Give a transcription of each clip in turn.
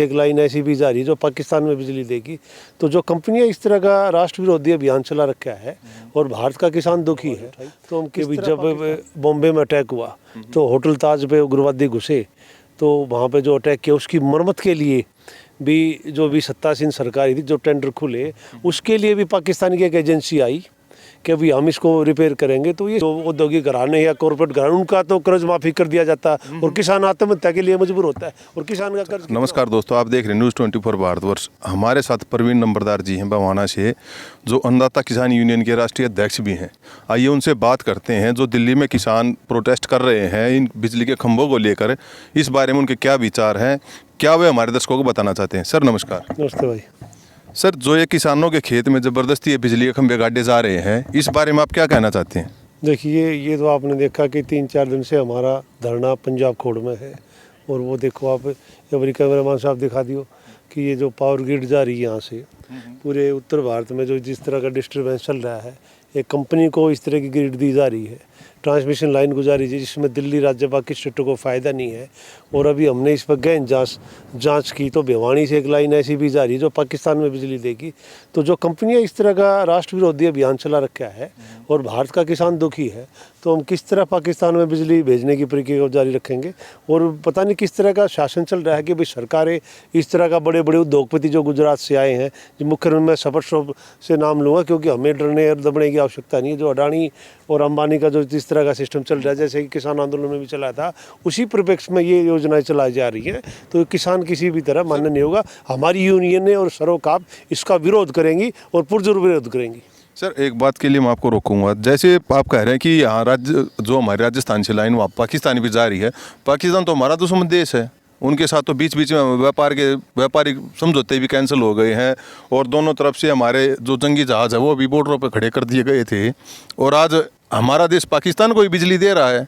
एक लाइन ऐसी भी जारी जो पाकिस्तान में बिजली देगी। तो जो कंपनियां इस तरह का राष्ट्र विरोधी अभियान चला रखा है और भारत का किसान दुखी है, तो उनके भी जब बॉम्बे में अटैक हुआ तो होटल ताज पे उग्रवादी घुसे, तो वहाँ पे जो अटैक किया उसकी मरम्मत के लिए भी जो भी सत्तासीन सरकार थी, जो टेंडर खुले उसके लिए भी पाकिस्तान की एक एजेंसी आई कि अभी हम इसको रिपेयर करेंगे। तो ये जो औद्योगिक घराने या कॉर्पोरेट घराने, उनका तो कर्ज माफ़ी कर दिया जाता और किसान आत्महत्या के लिए मजबूर होता है और किसान का कर्ज। नमस्कार दोस्तों, आप देख रहे हैं न्यूज़ 24 भारतवर्ष। हमारे साथ प्रवीण नंबरदार जी हैं बवाना से, जो अन्नदाता किसान यूनियन के राष्ट्रीय अध्यक्ष भी हैं। आइए उनसे बात करते हैं। जो दिल्ली में किसान प्रोटेस्ट कर रहे हैं इन बिजली के खंभों को लेकर, इस बारे में उनके क्या विचार हैं, क्या वे हमारे दर्शकों को बताना चाहते हैं। सर नमस्कार। नमस्ते भाई। सर, जो ये किसानों के खेत में ज़बरदस्ती बिजली के खंभे गाड़े जा रहे हैं, इस बारे में आप क्या कहना चाहते हैं? देखिए, ये तो आपने देखा कि 3-4 दिन से हमारा धरना पंजाब खोड़ में है और वो देखो आप, अभी कैमरामैन साहब दिखा दियो कि ये जो पावर ग्रिड जा रही है यहाँ से पूरे उत्तर भारत में जो जिस तरह का डिस्टर्बेंस चल रहा है, एक कंपनी को इस तरह की ग्रिड दी जा रही है, ट्रांसमिशन लाइन गुजारी है जिसमें दिल्ली राज्य बाकी स्टेटों को फ़ायदा नहीं है। और अभी हमने इस पर गहन जांच की तो भिवानी से एक लाइन ऐसी भी जा रही है जो पाकिस्तान में बिजली देगी। तो जो कंपनियां इस तरह का राष्ट्र विरोधी अभियान चला रखा है और भारत का किसान दुखी है, तो हम किस तरह पाकिस्तान में बिजली भेजने की प्रक्रिया को जारी रखेंगे। और पता नहीं किस तरह का शासन चल रहा है कि भाई सरकारें इस तरह का, बड़े बड़े उद्योगपति जो गुजरात से आए हैं, जो मुख्य रूप में शपथ शॉप से नाम लूँगा क्योंकि हमें डरने और दबने की आवश्यकता नहीं है। जो अडानी और अंबानी का जो जिस तरह का सिस्टम चल रहा है, जैसे कि किसान आंदोलन में भी चला था, उसी परिप्रेक्ष्य में ये योजनाएं चलाई जा रही हैं। तो किसान किसी भी तरह मान्य नहीं होगा। हमारी यूनियन ने और सरोकार इसका विरोध करेंगी और पुरजोर विरोध करेंगी। सर, एक बात के लिए मैं आपको रोकूंगा। जैसे आप कह रहे हैं कि यहाँ राज्य जो हमारे राजस्थान से लाइन वहाँ पाकिस्तान भी जा रही है। पाकिस्तान तो हमारा दुश्मन देश है, उनके साथ तो बीच बीच में व्यापारिक समझौते भी कैंसिल हो गए हैं और दोनों तरफ से हमारे जो जंगी जहाज़ है वो भी बॉर्डरों पर खड़े कर दिए गए थे। और आज हमारा देश पाकिस्तान को ही बिजली दे रहा है,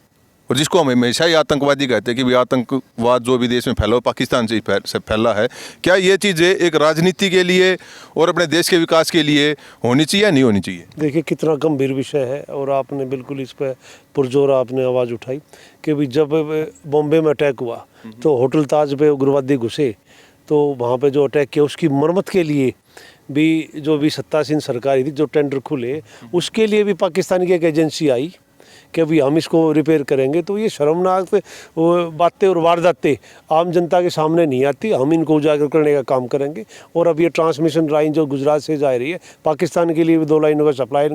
और जिसको हम हमेशा ही आतंकवादी कहते हैं कि भाई आतंकवाद जो भी देश में फैला हो पाकिस्तान से ही फैला है। क्या ये चीज़ें एक राजनीति के लिए और अपने देश के विकास के लिए होनी चाहिए या नहीं होनी चाहिए? देखिए, कितना गंभीर विषय है और आपने बिल्कुल इस पर पुरजोर आपने आवाज़ उठाई कि भाई जब बॉम्बे में अटैक हुआ तो होटल ताज पे उग्रवादी घुसे, तो वहाँ पे जो अटैक किया उसकी मरम्मत के लिए भी जो भी सत्तासीन सरकार थी, जो टेंडर खुले उसके लिए भी पाकिस्तान की एक एजेंसी आई कि अभी हम इसको रिपेयर करेंगे। तो ये शर्मनाक बातें और वारदातें आम जनता के सामने नहीं आती। हम इनको उजागर करने का काम करेंगे। और अब ये ट्रांसमिशन लाइन जो गुजरात से जा रही है, पाकिस्तान के लिए भी 2 लाइनों का सप्लाई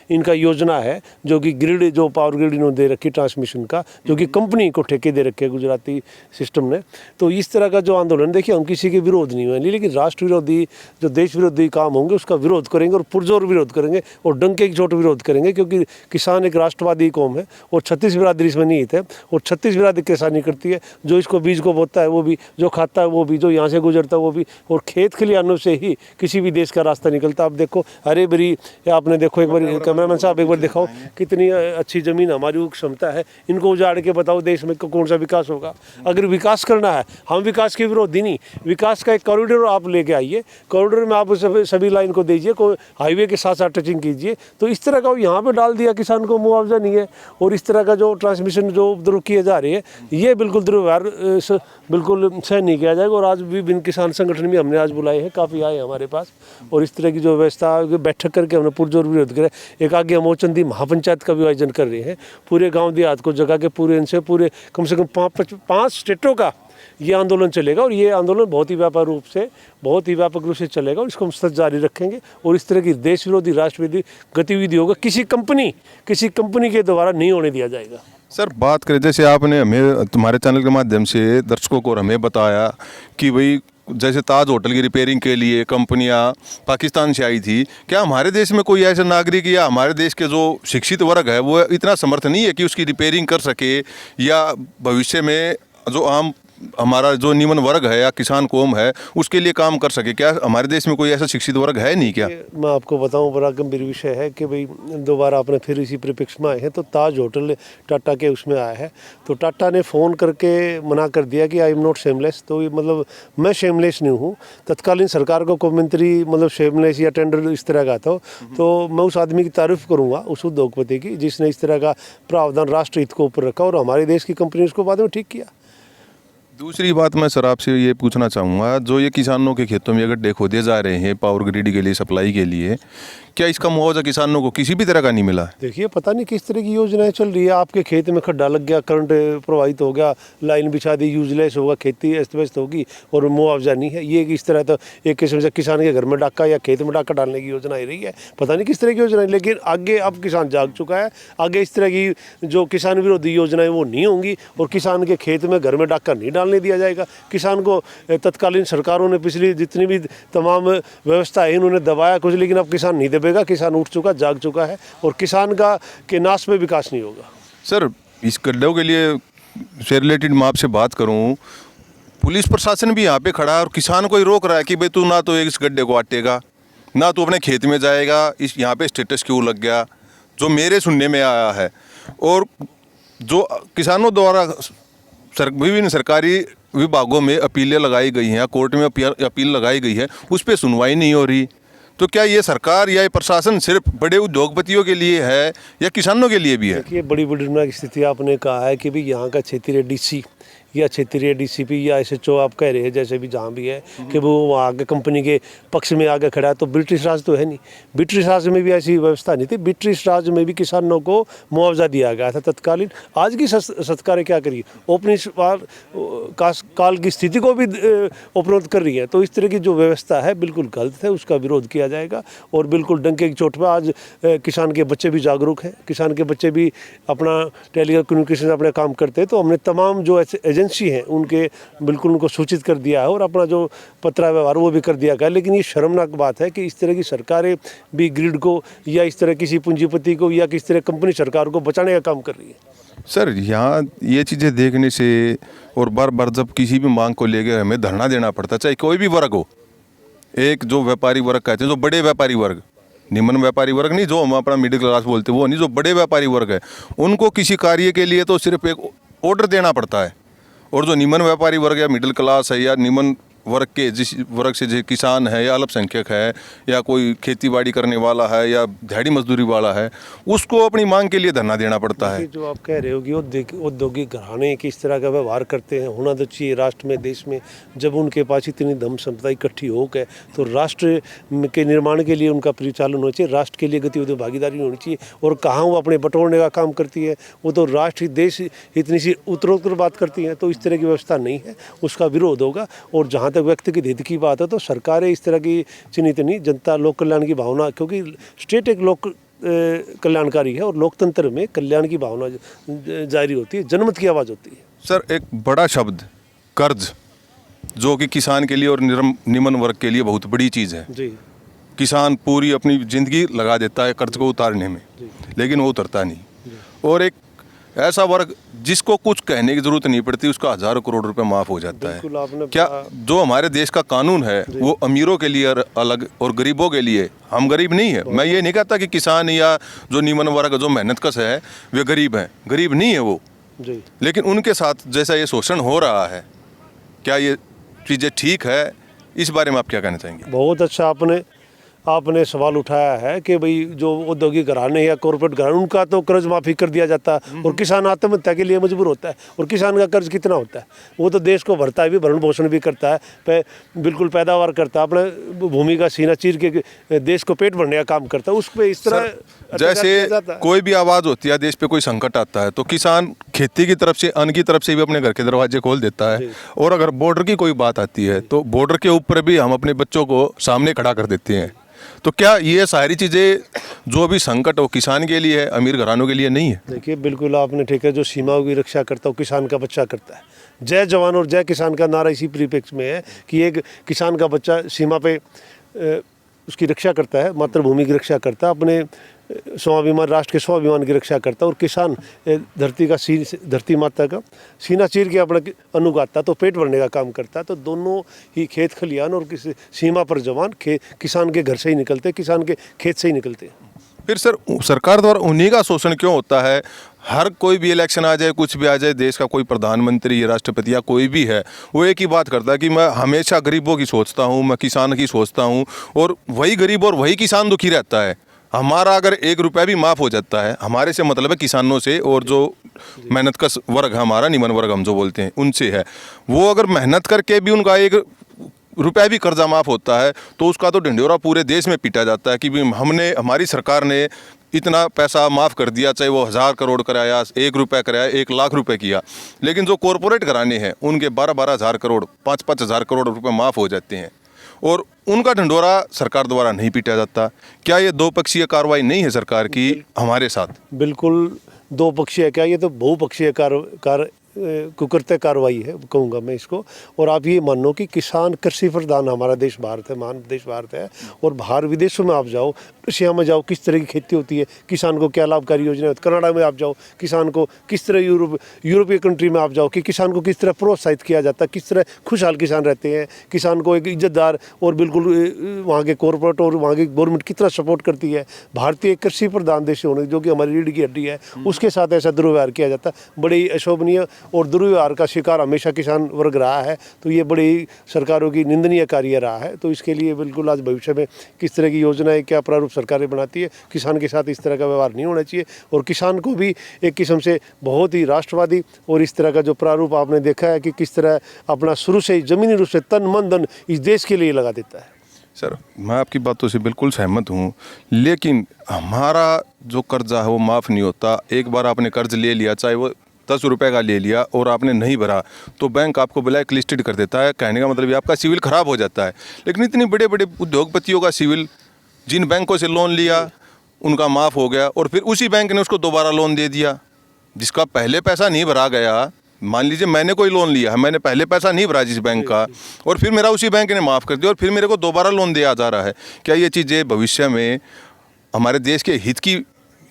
इनका योजना है, जो कि ग्रिड, जो पावर ग्रिड इन्होंने दे रखी ट्रांसमिशन का, जो कि कंपनी को ठेके दे रखे गुजराती सिस्टम ने। तो इस तरह का जो आंदोलन, देखिए हम किसी के विरोध नहीं हुए, लेकिन राष्ट्र विरोधी जो देश विरोधी काम होंगे उसका विरोध करेंगे और पुरजोर विरोध करेंगे और डंके की चोट विरोध करेंगे। क्योंकि किसान एक राष्ट्रवादी कौम है और 36 बिरादरी इसमें निहित है और 36 बिरादरी किसानी करती है। जो इसको बीज को बोता है वो भी, जो खाता है वो भी, जो यहाँ से गुजरता है वो भी, और खेत खलिहानों से ही किसी भी देश का रास्ता निकलता है। आप देखो हरे भरी, आपने देखो एक बार कैमरामैन साहब एक बार दिखाओ कितनी अच्छी ज़मीन हमारी, वो क्षमता है। इनको उजाड़ के बताओ देश में कौन सा विकास होगा। अगर विकास करना है, हम विकास के विरोधी नहीं, विकास का एक कॉरिडोर आप लेके आइए, कॉरिडोर में आप सभी लाइन को दीजिए, हाईवे के साथ साथ टचिंग कीजिए। तो इस तरह का यहाँ पर डाल दिया, किसान को मुआवजा नहीं है। और इस तरह का जो ट्रांसमिशन जो उपद्रव किए जा रहे हैं, ये बिल्कुल दुर्व्यवहार बिल्कुल सहन नहीं किया जाएगा। और आज भी विभिन्न किसान संगठन भी हमने आज बुलाए हैं, काफ़ी आए हमारे पास, और इस तरह की जो व्यवस्था बैठक करके हमने पुरजोर विरोध किया। एक आगे हम ओचंदी महापंचायत का भी आयोजन कर रहे हैं, पूरे गाँव देहात को जगह के पूरे इनसे पूरे कम से कम 5 स्टेटों का ये आंदोलन चलेगा। और ये आंदोलन बहुत ही व्यापक रूप से चलेगा और इसको हम सतत जारी रखेंगे। और इस तरह की देश विरोधी राष्ट्र विरोधी गतिविधि होगा किसी कंपनी के द्वारा नहीं होने दिया जाएगा। सर, बात करें जैसे आपने हमें तुम्हारे चैनल के माध्यम से दर्शकों को और हमें बताया कि भाई जैसे ताज होटल की रिपेयरिंग के लिए कंपनियां पाकिस्तान से आई थी, क्या हमारे देश में कोई ऐसा नागरिक या हमारे देश के जो शिक्षित वर्ग है वो इतना समर्थ नहीं है कि उसकी रिपेयरिंग कर सके, या भविष्य में जो हमारा जो निम्न वर्ग है या किसान कौम है उसके लिए काम कर सके? क्या हमारे देश में कोई ऐसा शिक्षित वर्ग है नहीं क्या? मैं आपको बताऊं, बड़ा गंभीर विषय है कि भाई दोबारा आपने फिर इसी परिप्रेक्ष्य में आए हैं। तो ताज होटल टाटा के उसमें आया है, तो टाटा ने फ़ोन करके मना कर दिया कि आई एम नॉट शेमलेस। तो मतलब मैं शेमलेस नहीं हूँ। तत्कालीन सरकार को कोई मंत्री मतलब शेमलेस या टेंडर इस तरह का था, तो मैं उस आदमी की तारीफ करूँगा, उस उद्योगपति की, जिसने इस तरह का प्रावधान राष्ट्र हित को ऊपर रखा और हमारे देश की कंपनी उसको बाद में ठीक किया। दूसरी बात मैं सर आपसे ये पूछना चाहूँगा, जो ये किसानों के खेतों में गड्ढे खोदे जा रहे हैं पावर ग्रिड के लिए, सप्लाई के लिए, क्या इसका मुआवजा किसानों को किसी भी तरह का नहीं मिला? देखिए पता नहीं किस तरह की योजनाएं चल रही है। आपके खेत में खड्डा लग गया, करंट प्रवाहित हो गया, लाइन बिछा दी, यूजलेस होगा, खेती अस्त व्यस्त होगी और मुआवजा नहीं है। ये इस तरह तो एक किस्म से किसान के घर में डाका या खेत में डाका डालने की योजना ही रही है। पता नहीं किस तरह की योजना है, लेकिन आगे अब किसान जाग चुका है। आगे इस तरह की जो किसान विरोधी योजनाएं वो नहीं होंगी और किसान के खेत में घर में डाका नहीं डालने दिया जाएगा। किसान को तत्कालीन सरकारों ने पिछली जितनी भी तमाम व्यवस्था है इन्होंने दबाया कुछ, लेकिन अब किसान नहीं दबेगा। किसान उठ चुका, जाग चुका है और किसान का के नाश में विकास नहीं होगा। सर इस गड्ढों के लिए से रिलेटेड मैं आपसे बात करूं, पुलिस प्रशासन भी यहाँ पे खड़ा है और किसान को ही रोक रहा है कि भाई तू ना तो इस गड्ढे को आटेगा, ना तू अपने खेत में जाएगा, इस यहाँ पे स्टेटस क्यों लग गया, जो मेरे सुनने में आया है। और जो किसानों द्वारा विभिन्न सरकारी विभागों में अपीलें लगाई गई हैं, कोर्ट में अपील लगाई गई है, उस पर सुनवाई नहीं हो रही। तो क्या ये सरकार या ये प्रशासन सिर्फ बड़े उद्योगपतियों के लिए है या किसानों के लिए भी है? देखिए बड़ी बुजुर्ग की स्थिति आपने कहा है कि भी यहाँ का क्षेत्रीय डीसी या क्षेत्रीय डीसीपी या एसएचओ आप कह रहे हैं जैसे भी जहाँ भी है कि वो वहाँ आगे कंपनी के पक्ष में आगे खड़ा है, तो ब्रिटिश राज तो है नहीं। ब्रिटिश राज में भी ऐसी व्यवस्था नहीं थी। ब्रिटिश राज में भी किसानों को मुआवजा दिया गया था तत्कालीन। आज की सरकारें क्या करिए, औपनिवेश काल की स्थिति को भी उपरोध कर रही है। तो इस तरह की जो व्यवस्था है बिल्कुल गलत है, उसका विरोध किया जाएगा और बिल्कुल डंके की चोट पर आज किसान के बच्चे भी जागरूक हैं, किसान के बच्चे भी अपना टेलीकम्युनिकेशन अपने काम करते हैं। तो हमने तमाम जो एजेंसी हैं उनके बिल्कुल उनको सूचित कर दिया है और अपना जो पत्र व्यवहार वो भी कर दिया गया। लेकिन ये शर्मनाक बात है कि इस तरह की सरकारें भी ग्रिड को या इस तरह किसी पूंजीपति को या किस तरह कंपनी सरकार को बचाने का काम कर रही है। सर यहाँ ये चीज़ें देखने से और बार बार जब किसी भी मांग को लेकर हमें धरना देना पड़ता, चाहे कोई भी वर्ग हो, एक जो व्यापारी वर्ग कहते हैं, जो बड़े व्यापारी वर्ग, निम्न व्यापारी वर्ग नहीं, जो हम अपना मिडिल क्लास बोलते हैं वो नहीं, जो बड़े व्यापारी वर्ग है, उनको किसी कार्य के लिए तो सिर्फ एक ऑर्डर देना पड़ता है। और जो निम्न व्यापारी वर्ग या मिडिल क्लास है या निम्न वर्ग के जिस वर्ग से जो किसान है या अल्पसंख्यक है या कोई खेतीबाड़ी करने वाला है या दिहाड़ी मजदूरी वाला है, उसको अपनी मांग के लिए धरना देना पड़ता है। जो आप कह रहे हो कि औद्योगिक घराने किस तरह का व्यवहार करते हैं, होना तो चाहिए राष्ट्र में, देश में। जब उनके पास इतनी धन संपदा इकट्ठी हो गए तो राष्ट्र के निर्माण के लिए उनका परिचालन होना चाहिए, राष्ट्र के लिए गतिविधि भागीदारी होनी चाहिए। और कहाँ वो अपने बटोरने का काम करती है, वो तो राष्ट्र देश इतनी सी उत्तरोत्तर बात करती हैं। तो इस तरह की व्यवस्था नहीं है, उसका विरोध होगा। और जहाँ तक व्यक्तिगत हित की बात है तो सरकारें इस तरह की चिन्हित नहीं, जनता लोक कल्याण की भावना, क्योंकि स्टेट एक लोक कल्याणकारी है और लोकतंत्र में कल्याण की भावना जारी होती है, जनमत की आवाज़ होती है। सर एक बड़ा शब्द कर्ज, जो कि किसान के लिए और निम्न वर्ग के लिए बहुत बड़ी चीज़ है जी। किसान पूरी अपनी ज़िंदगी लगा देता है कर्ज को उतारने में, लेकिन वो उतरता नहीं। और एक ऐसा वर्ग जिसको कुछ कहने की जरूरत नहीं पड़ती, उसका हज़ारों करोड़ रुपए माफ़ हो जाता है। क्या जो हमारे देश का कानून है वो अमीरों के लिए अलग और गरीबों के लिए? हम गरीब नहीं है, मैं ये नहीं कहता कि किसान या जो निम्न वर्ग जो मेहनतकश है वे गरीब हैं, गरीब नहीं है वो जी। लेकिन उनके साथ जैसा ये शोषण हो रहा है, क्या ये चीज़ें ठीक है? इस बारे में आप क्या कहना चाहेंगे? बहुत अच्छा आपने सवाल उठाया है कि भाई जो औद्योगिक घराने या कॉर्पोरेट घराने उनका तो कर्ज माफ़ी कर दिया जाता है और किसान आत्महत्या के लिए मजबूर होता है। और किसान का कर्ज कितना होता है, वो तो देश को भरता है भी, भरण पोषण भी करता है, बिल्कुल पैदावार करता है, अपने भूमि का सीना चीर के देश को पेट भरने का काम करता है। उस पर इस तरह जैसे कोई भी आवाज़ होती है, देश पे कोई संकट आता है तो किसान खेती की तरफ से, अन्न की तरफ से भी अपने घर के दरवाजे खोल देता है। और अगर बॉर्डर की कोई बात आती है तो बॉर्डर के ऊपर भी हम अपने बच्चों को सामने खड़ा कर देते हैं। तो क्या ये सारी चीज़ें जो भी संकट हो किसान के लिए है, अमीर घरानों के लिए नहीं है? देखिए बिल्कुल आपने ठीक है, जो सीमाओं की रक्षा करता है किसान का बच्चा करता है। जय जवान और जय किसान का नारा इसी परिप्रेक्ष्य में है कि एक किसान का बच्चा सीमा पे उसकी रक्षा करता है, मातृभूमि की रक्षा करता है, अपने स्वाभिमान, राष्ट्र के स्वाभिमान की रक्षा करता है। और किसान धरती माता का सीना चीर के अपना अन्न उगाता है, तो पेट भरने का काम करता है। तो दोनों ही खेत खलियान और किसी सीमा पर जवान किसान के घर से ही निकलते, किसान के खेत से ही निकलते। फिर सर सरकार द्वारा उन्हीं का शोषण क्यों होता है? हर कोई भी इलेक्शन आ जाए, कुछ भी आ जाए, देश का कोई प्रधानमंत्री या राष्ट्रपति या कोई भी है, वो एक ही बात करता है कि मैं हमेशा गरीबों की सोचता हूँ, मैं किसान की सोचता हूँ, और वही गरीब और वही किसान दुखी रहता है। हमारा अगर 1 रुपया भी माफ़ हो जाता है, हमारे से मतलब है किसानों से, और जो मेहनत का वर्ग है हमारा, निम्न वर्ग हम जो बोलते हैं, उनसे है। वो अगर मेहनत करके भी उनका 1 रुपया भी कर्जा माफ़ होता है तो उसका तो ढिंढोरा पूरे देश में पीटा जाता है कि भी हमारी सरकार ने इतना पैसा माफ़ कर दिया, चाहे वो 1000 करोड़ कराया, 1 रुपया कराया, 1 लाख रुपए किया। लेकिन जो कॉरपोरेट घराने हैं उनके 12-12 हज़ार करोड़, 5-5 हज़ार करोड़ रुपए माफ़ हो जाते हैं और उनका ढंढोरा सरकार द्वारा नहीं पीटा जाता। क्या ये दो पक्षीय कार्रवाई नहीं है सरकार की हमारे साथ? बिल्कुल दो पक्षीय क्या, ये तो बहुपक्षीय कुकृत्य कार्रवाई है कहूँगा मैं इसको। और आप ये मानो कि किसान कृषि प्रधान हमारा देश भारत है, महान देश भारत है, और बाहर विदेशों में आप जाओ, रशिया में जाओ, किस तरह की खेती होती है, किसान को क्या लाभकारी योजना है, कनाडा में आप जाओ, किसान को किस तरह, यूरोपीय कंट्री में आप जाओ कि किसान को किस तरह प्रोत्साहित किया जाता है, किस तरह खुशहाल किसान रहते हैं, किसान को एक इज्जतदार और बिल्कुल वहाँ के कॉरपोरेट और वहाँ की गवर्नमेंट कितना सपोर्ट करती है। भारतीय कृषि प्रधान देश होने जो कि हमारी रीढ़ की हड्डी है, उसके साथ ऐसा दुर्व्यवहार किया जाता है, बड़े ही अशोभनीय और दुर्व्यवहार का शिकार हमेशा किसान वर्ग रहा है। तो ये बड़ी सरकारों की निंदनीय कार्य रहा है। तो इसके लिए बिल्कुल आज भविष्य में किस तरह की योजनाएं, क्या प्रारूप सरकारें बनाती है, किसान के साथ इस तरह का व्यवहार नहीं होना चाहिए। और किसान को भी एक किस्म से बहुत ही राष्ट्रवादी और इस तरह का जो प्रारूप आपने देखा है कि किस तरह अपना शुरू से ही ज़मीनी रूप से तन मन धन इस देश के लिए लगा देता है। सर, मैं आपकी बातों से बिल्कुल सहमत हूँ, लेकिन हमारा जो कर्जा है वो माफ़ नहीं होता। एक बार आपने कर्ज ले लिया, चाहे वो 10 रुपये का ले लिया, और आपने नहीं भरा तो बैंक आपको ब्लैक लिस्टेड कर देता है। कहने का मतलब ये आपका सिविल खराब हो जाता है। लेकिन इतनी बड़े बड़े उद्योगपतियों का सिविल, जिन बैंकों से लोन लिया उनका माफ़ हो गया, और फिर उसी बैंक ने उसको दोबारा लोन दे दिया। जिसका पहले पैसा नहीं भरा गया, मान लीजिए मैंने कोई लोन लिया है, मैंने पहले पैसा नहीं भरा जिस बैंक का, और फिर मेरा उसी बैंक ने माफ़ कर दिया और फिर मेरे को दोबारा लोन दिया जा रहा है। क्या ये चीज़ें भविष्य में हमारे देश के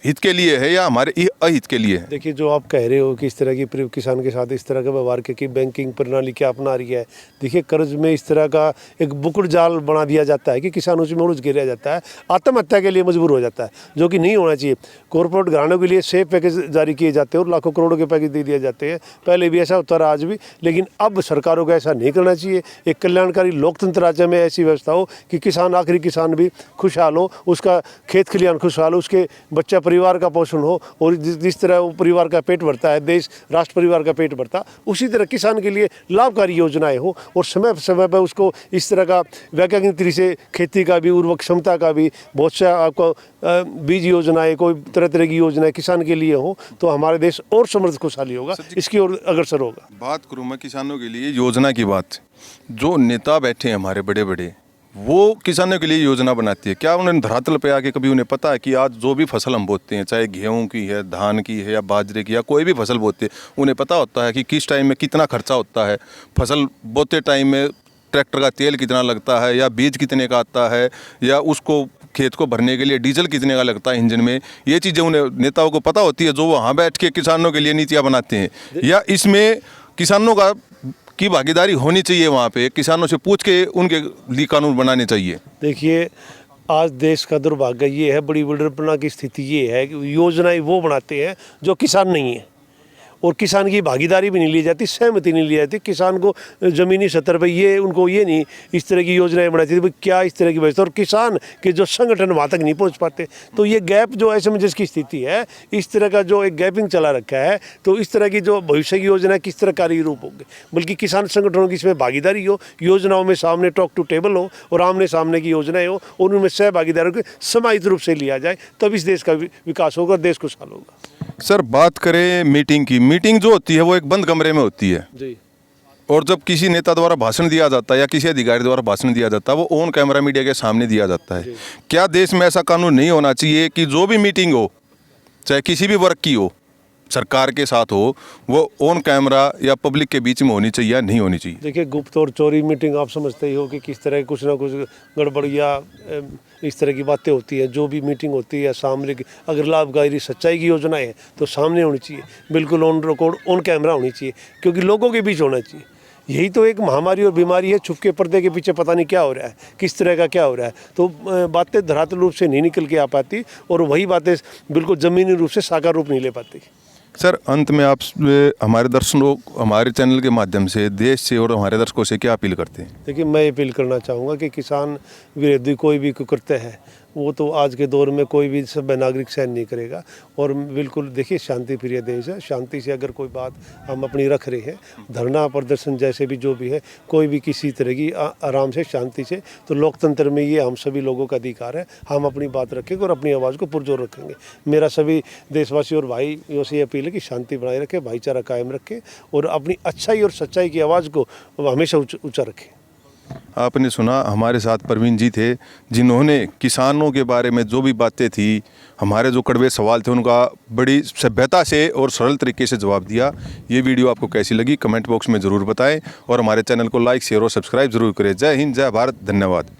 हित के लिए है या हमारे अहित के लिए है? देखिए, जो आप कह रहे हो कि इस तरह की किसान के साथ इस तरह का व्यवहार की बैंकिंग प्रणाली क्या अपना रही है, देखिए कर्ज में इस तरह का एक बुकुड़ जाल बना दिया जाता है कि किसान उसमें उलझ गिरा जाता है, आत्महत्या के लिए मजबूर हो जाता है, जो कि नहीं होना चाहिए। कॉर्पोरेट घरानों के लिए सेफ पैकेज जारी किए जाते हैं और लाखों करोड़ों के पैकेज दे दिए जाते हैं। पहले भी ऐसा होता रहा, आज भी, लेकिन अब सरकारों को ऐसा नहीं करना चाहिए। एक कल्याणकारी लोकतंत्र राज्य में ऐसी व्यवस्था हो कि किसान, आखिरी किसान भी खुशहाल हो, उसका खेत खलिहान खुशहाल हो, उसके बच्चा परिवार का पोषण हो, और जिस तरह वो परिवार का पेट भरता है, देश राष्ट्र परिवार का पेट भरता, उसी तरह किसान के लिए लाभकारी योजनाएं हो, और समय समय पर उसको इस तरह का वैज्ञानिक तरीके से खेती का भी, उर्वरक क्षमता का भी, बहुत सा आपको बीज योजनाएं, कोई तरह तरह की योजनाएं किसान के लिए हो, तो हमारे देश और समृद्ध खुशहाली होगा, इसकी ओर अग्रसर होगा। बात करूँ मैं किसानों के लिए योजना की बात, जो नेता बैठे हैं हमारे बड़े बड़े, वो किसानों के लिए योजना बनाती है। क्या उन्हें धरातल पे आके कभी उन्हें पता है कि आज जो भी फसल हम बोते हैं, चाहे गेहूं की है, धान की है, या बाजरे की, या कोई भी फसल बोते हैं, उन्हें पता होता है कि किस टाइम में कितना खर्चा होता है, फसल बोते टाइम में ट्रैक्टर का तेल कितना लगता है, या बीज कितने का आता है, या उसको खेत को भरने के लिए डीजल कितने का लगता है इंजन में। ये चीज़ें उन्हें नेताओं को पता होती है, जो वहाँ बैठ के किसानों के लिए नीतियाँ बनाते हैं। या इसमें किसानों की भागीदारी होनी चाहिए, वहाँ पे किसानों से पूछ के उनके लिए कानून बनाने चाहिए। देखिए, आज देश का दुर्भाग्य ये है, बड़ी विडंबना की स्थिति ये है कि योजनाएं वो बनाते हैं जो किसान नहीं है, और किसान की भागीदारी भी नहीं ली जाती, सहमति नहीं ली जाती। किसान को ज़मीनी स्तर पर ये, उनको ये नहीं इस तरह की योजनाएं बनाई थी, क्या इस तरह की व्यवस्था, और किसान के जो संगठन वहाँ तक नहीं पहुँच पाते। तो ये गैप जो असमंजस की स्थिति है, इस तरह का जो एक गैपिंग चला रखा है, तो इस तरह की जो भविष्य की योजना किस तरह कार्य रूप होगी, बल्कि किसान संगठनों की इसमें भागीदारी हो, योजनाओं में सामने टॉक टू टेबल हो, और आमने सामने की योजनाएं हो, और उनमें सहभागीदारों को समाहित रूप से लिया जाए, तब इस देश का विकास होगा, देश खुशहाल होगा। सर, बात करें मीटिंग की, मीटिंग जो होती है वो एक बंद कमरे में होती है जी, और जब किसी नेता द्वारा भाषण दिया जाता है या किसी अधिकारी द्वारा भाषण दिया जाता है, वो ऑन कैमरा मीडिया के सामने दिया जाता है। क्या देश में ऐसा कानून नहीं होना चाहिए कि जो भी मीटिंग हो, चाहे किसी भी वर्ग की हो, सरकार के साथ हो, वो ऑन कैमरा या पब्लिक के बीच में होनी चाहिए या नहीं होनी चाहिए? देखिए, गुप्त और चोरी मीटिंग आप समझते ही हो कि किस तरह कुछ ना कुछ गड़बड़ या इस तरह की बातें होती है। जो भी मीटिंग होती है सामने की, अगर लाभकारी सच्चाई की योजना है तो सामने होनी चाहिए, बिल्कुल ऑन रिकॉर्ड, ऑन कैमरा होनी चाहिए, क्योंकि लोगों के बीच होना चाहिए। यही तो एक महामारी और बीमारी है, छुप के पर्दे के पीछे पता नहीं क्या हो रहा है, किस तरह का क्या हो रहा है। तो बातें धरातल रूप से नहीं निकल के आ पाती, और वही बातें बिल्कुल ज़मीनी रूप से साकार रूप नहीं ले पाती। सर, अंत में आप हमारे दर्शकों, हमारे चैनल के माध्यम से देश से और हमारे दर्शकों से क्या अपील करते हैं? देखिए, मैं अपील करना चाहूँगा कि किसान विरोधी कोई भी कुकृत्य है वो तो आज के दौर में कोई भी सभ्य नागरिक सहन नहीं करेगा। और बिल्कुल देखिए शांति प्रिय देश है, शांति से अगर कोई बात हम अपनी रख रहे हैं, धरना प्रदर्शन जैसे भी जो भी है, कोई भी किसी तरह की आराम से शांति से, तो लोकतंत्र में ये हम सभी लोगों का अधिकार है, हम अपनी बात रखेंगे और अपनी आवाज़ को पुरजोर रखेंगे। मेरा सभी देशवासी और भाइयों से अपील है कि शांति बनाए रखें, भाईचारा कायम रखें और अपनी अच्छाई और सच्चाई की आवाज़ को हमेशा ऊँचा रखें। आपने सुना, हमारे साथ परवीन जी थे जिन्होंने किसानों के बारे में जो भी बातें थी, हमारे जो कड़वे सवाल थे उनका बड़ी सभ्यता से और सरल तरीके से जवाब दिया। ये वीडियो आपको कैसी लगी कमेंट बॉक्स में ज़रूर बताएं और हमारे चैनल को लाइक शेयर और सब्सक्राइब जरूर करें। जय हिंद, जय भारत, धन्यवाद।